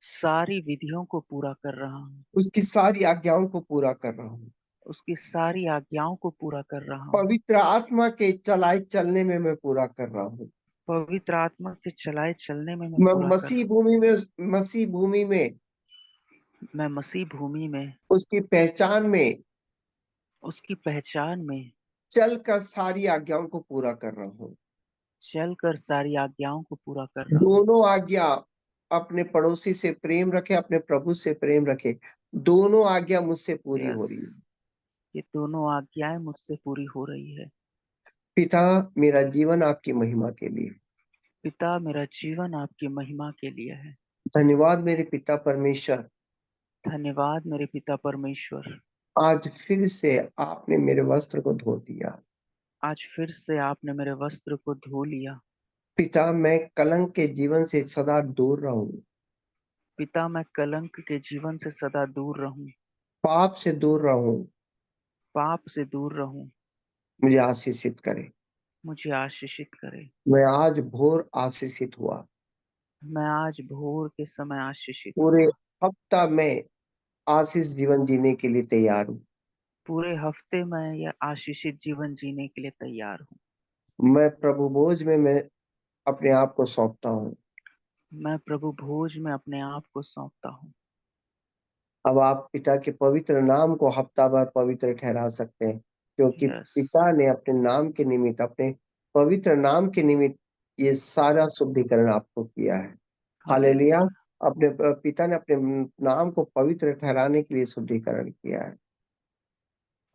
सारी विधियों को पूरा कर रहा हूँ, उसकी सारी आज्ञाओं को पूरा कर रहा हूँ। उसकी सारी आज्ञाओं को पूरा कर रहा हूँ, पवित्र आत्मा के चलाए चलने में मैं पूरा कर रहा हूँ। पवित्र आत्मा के चलाए चलने में मैं मैं पूरा कर रहा मसीह भूमि में हूँ। मैं मसीह भूमि में उसकी पहचान में उसकी पहचान में चलकर सारी आज्ञाओं को पूरा कर रहा हूँ। चलकर सारी आज्ञाओं को पूरा कर रहा हूँ। दोनों आज्ञा, अपने पड़ोसी से प्रेम रखे, अपने प्रभु से प्रेम रखे, दोनों आज्ञा मुझसे पूरी हो यस, रही है। ये दोनों आज्ञाएं मुझसे पूरी हो रही है। पिता, मेरा जीवन आपकी महिमा के लिए। पिता, मेरा जीवन आपकी महिमा के लिए है। धन्यवाद मेरे पिता परमेश्वर, धन्यवाद मेरे पिता परमेश्वर, आज फिर से आपने मेरे वस्त्र को धो दिया। आज फिर से आपने मेरे वस्त्र को धो लिया। पिता, मैं कलंक के जीवन से सदा दूर रहूं, पिता, मैं कलंक के जीवन से सदा दूर रहूं, पाप से दूर रहूं, पाप से दूर रहूं। मुझे आशीषित करे। मुझे आशीषित करे। मैं आज भोर आशीषित हुआ। मैं आज भोर के समय आशीषित पूरे हुआ। हफ्ता में आशीष जीवन जीने के लिए तैयार हूँ। पूरे हफ्ते में यह आशीषित जीवन जीने के लिए तैयार हूँ। मैं प्रभु भोज में मैं अपने आप को सौंपता हूँ। मैं प्रभु भोज में अपने आप को सौंपता हूँ। अब आप पिता के पवित्र नाम को हफ्ता भर पवित्र ठहरा सकते हैं, क्योंकि यस, पिता ने अपने नाम के निमित्त, अपने पवित्र नाम के निमित्त ये सारा शुद्धिकरण आपको किया है। हालेलुया। हालेलुया, अपने पिता ने अपने नाम को पवित्र ठहराने के लिए शुद्धिकरण किया है।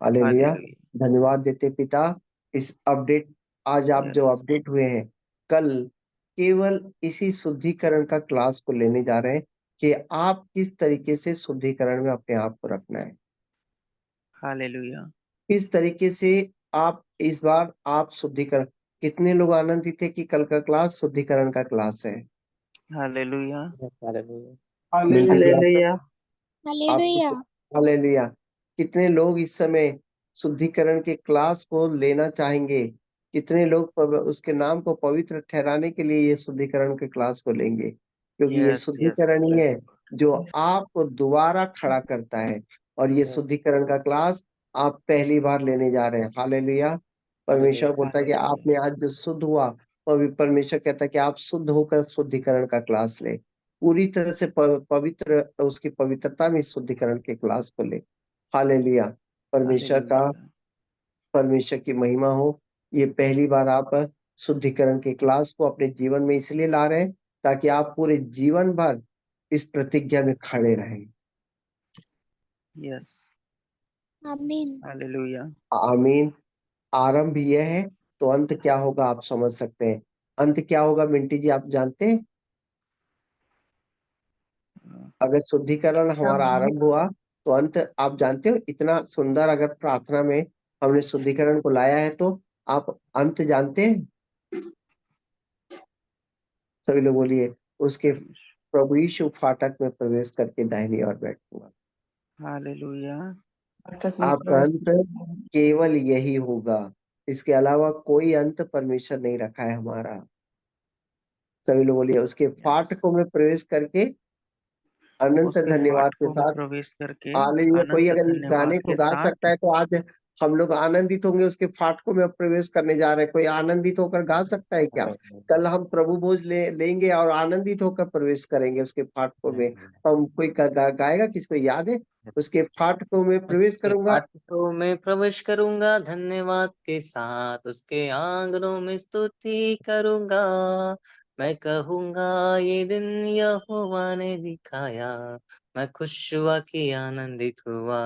हालेलुया। हालेलुया। धन्यवाद देते पिता। इस अपडेट, आज आप जो यस, अपडेट हुए हैं, कल केवल इसी शुद्धिकरण का क्लास को लेने जा रहे हैं कि आप किस तरीके से शुद्धिकरण में अपने आप को रखना है, हालेलुया, किस तरीके से आप इस बार आप शुद्धिकरण। कितने लोग आनंदित थे कि कल का क्लास शुद्धिकरण का क्लास है? Hallelujah, hallelujah. Mintu ji, hallelujah. आप हालेलुया। हालेलुया। कितने लोग इस समय शुद्धिकरण के क्लास को लेना चाहेंगे? कितने लोग उसके नाम को पवित्र ठहराने के लिए ये शुद्धिकरण के क्लास को लेंगे? क्योंकि ये यस, यस, शुद्धिकरण ही है जो आपको दोबारा खड़ा करता है। और ये शुद्धिकरण का क्लास आप पहली बार लेने जा रहे हैं। हालेलुया। परमेश्वर हालेलुया। बोलता है कि हालेलुया, आपने आज जो शुद्ध हुआ, परमेश्वर कहता है कि आप शुद्ध होकर शुद्धिकरण का क्लास ले, पूरी तरह से पवित्र, उसकी पवित्रता में शुद्धिकरण के क्लास को ले। हालेलुया। परमेश्वर का, हालेलुया, परमेश्वर की महिमा हो। ये पहली बार आप शुद्धिकरण के क्लास को अपने जीवन में इसलिए ला रहे हैं ताकि आप पूरे जीवन भर इस प्रतिज्ञा में खड़े रहें। यस, आमीन। हालेलुया। आमीन। आरंभ यह है तो अंत क्या होगा आप समझ सकते हैं। अंत क्या होगा मिंटी जी, आप जानते हैं? अगर शुद्धिकरण हमारा आरंभ हुआ तो अंत आप जानते हो। इतना सुंदर अगर प्रार्थना में हमने शुद्धिकरण को लाया है तो आप अंत जानते हैं? सभी लोग बोलिए। उसके परमेश्वर, प्रभु यीशु फाटक में प्रवेश करके दाहिनी ओर बैठूंगा। हालेलुया। फाटक में आपका प्रवेश अंत केवल यही होगा, इसके अलावा कोई अंत परमेश्वर नहीं रखा है हमारा। सभी लोग बोलिए, उसके फाटकों में प्रवेश करके अनंत उसके धन्यवाद के फाटकों में साथ। प्रवेश करके हालेलुया। कोई अनंत अगर इस गाने धन्यवाद को के गा साथ सकता है तो आज हम लोग आनंदित होंगे, उसके फाटकों में अब प्रवेश करने जा रहे हैं। कोई आनंदित होकर गा सकता है क्या? कल हम प्रभु भोज लेंगे और आनंदित होकर प्रवेश करेंगे उसके फाटकों में। हम कोई गाएगा, किसको याद है? उसके फाटकों में प्रवेश उसके करूंगा। फाटकों में प्रवेश करूंगा धन्यवाद के साथ, उसके आंगनों में स्तुति करूंगा। मैं कहूंगा ये दिन यहोवा ने दिखाया, मैं खुश हुआ कि आनंदित हुआ।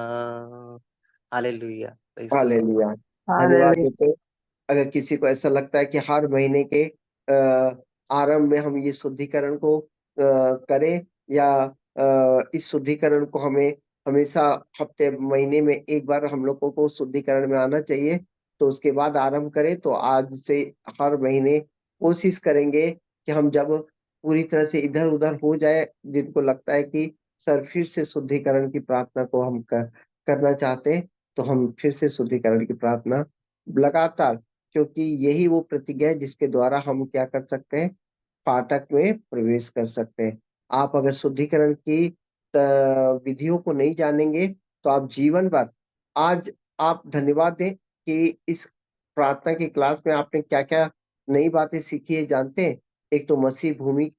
Hallelujah, praise the Lord. Hallelujah. धन्यवाद हालेलुया। देते हैं। अगर किसी को ऐसा लगता है कि हर महीने के आरंभ में हम ये शुद्धिकरण को करें, या इस शुद्धिकरण को हमें हमेशा हफ्ते महीने में एक बार हम लोगों को शुद्धिकरण में आना चाहिए, तो उसके बाद आरंभ करें। तो आज से हर महीने कोशिश करेंगे कि हम जब पूरी तरह से इधर-उधर हो जाए, जिनको लगता है कि सर फिर से शुद्धिकरण की प्रार्थना को हम करना चाहते हैं, तो हम फिर से शुद्धिकरण की प्रार्थना लगातार, क्योंकि यही वो प्रतिज्ञा है जिसके द्वारा हम क्या कर सकते हैं, फाटक में प्रवेश कर सकते हैं। आप अगर शुद्धिकरण की विधियों को नहीं जानेंगे, तो आप जीवन भर, आज आप धन्यवाद दें कि इस प्रार्थना की क्लास में आपने क्या-क्या नई बातें सीखी है, जानते हैं? एक तो मसीह भूमि,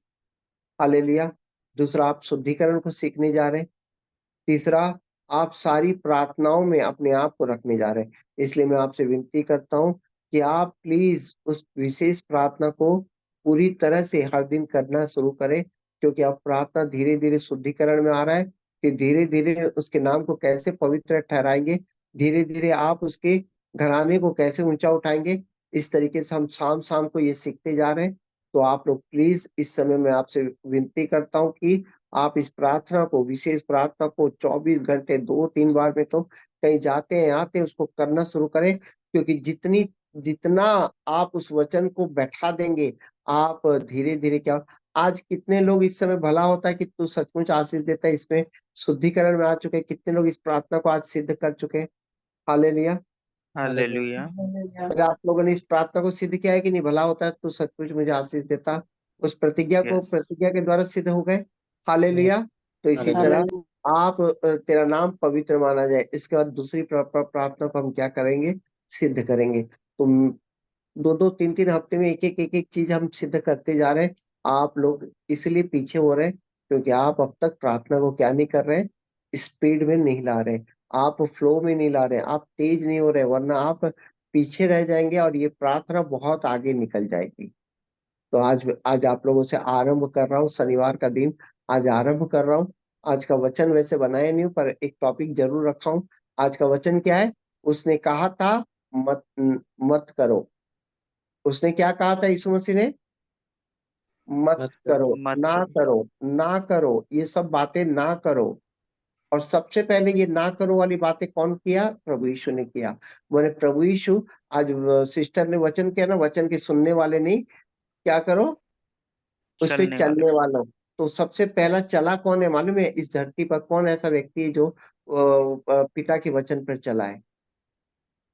हालेलुया। दूसरा, आप शुद्धिकरण को सीखने जा रहे हैं। तीसरा, आप सारी प्रार्थनाओं में अपने आप को रखने जा रहे हैं। इसलिए मैं आपसे विनती करता हूँ कि आप प्लीज़ उस विशेष प्रार्थना को पूरी तरह से हर दिन करना शुरू करें, क्योंकि अब प्रार्थना धीरे-धीरे शुद्धिकरण में आ रहा है। फिर धीरे-धीरे उसके नाम को कैसे पवित्र ठहराएँगे, धीरे-धीरे आप उसके घराने को कैसे ऊँचा उठाएँगे, इस तरीके से हम शाम-शाम को ये सीखते जा रहे हैं। तो आप लोग प्लीज़ इस समय मैं आपसे विनती करता हूँ कि आप इस प्रार्थना को, विशेष प्रार्थना को 24 घंटे 2-3 बार में तो कहीं जाते हैं, आते हैं, उसको करना शुरू करें, क्योंकि जितना आप उस वचन को बैठा देंगे, आप धीरे-धीरे क्या, आज कितने लोग इस समय, भला होता है कि तू सचमुच आशीष देता है, इसमें शुद्धिकरण में आ चुके हैं, कितने लोग इस प्रार्थना को आज सिद्ध कर चुके हैं। हालेलुया। हालेलुया। हालेलुया। अगर आप लोगों ने इस प्रार्थना को सिद्ध किया है कि नहीं, भला होता है तू सचमुच मुझे आशीष देता, उस प्रतिज्ञा को यस। प्रतिज्ञा के द्वारा सिद्ध हो गए। हालेलुया। तो इसी हालेलुया। तरह आप तेरा नाम पवित्र माना जाए, इसके बाद दूसरी प्रार्थना को हम क्या करेंगे, सिद्ध करेंगे। तो 2-2 3-3 हफ्ते में एक-एक एक-एक चीज हम सिद्ध करते जा रहे हैं। आप लोग इसलिए पीछे हो रहे हैं क्योंकि आप अब तक प्रार्थना को क्या नहीं कर रहे हैं, स्पीड में नहीं ला रहे हैं, आप फ्लो में नहीं ला रहे हैं, आप तेज नहीं हो रहे, वरना आप पीछे रह जाएंगे और ये प्रार्थना बहुत आगे निकल जाएगी। तो आज आज आप लोगों से आरंभ कर रहा हूँ, शनिवार का दिन आज आरंभ कर रहा हूँ। आज का वचन वैसे बनाया नहीं हूँ, पर एक टॉपिक जरूर रखा हूँ। आज का वचन क्या है? उसने कहा था मत मत करो। उसने क्या कहा था यीशु मसीह ने? मत मत करो। करो, मत ना करो। करो, ना करो, ये सब बातें ना करो। और सबसे पहले ये ना करो वाली बातें कौन किया? प्रभु यीशु ने किया। बोले प्रभु यीशु, आज सिस्टर ने वचन किया ना, वचन के सुनने वाले नहीं, क्या करो? उस पे चलने वाले। चलने वालों। तो सबसे पहला चला कौन है मालूम है? इस धरती पर कौन ऐसा व्यक्ति है जो पिता के वचन पर चला है?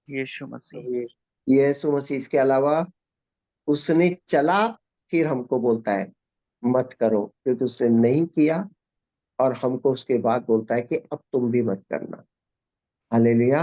यीशु मसीह। प्रभु यीशु मसीह। इसके अलावा उसने चला, फिर हमको बोलता है मत करो, क्योंकि उसने नहीं किया और हमको उसके बाद बोलता है कि अब तुम भी मत करना। हालेलुया।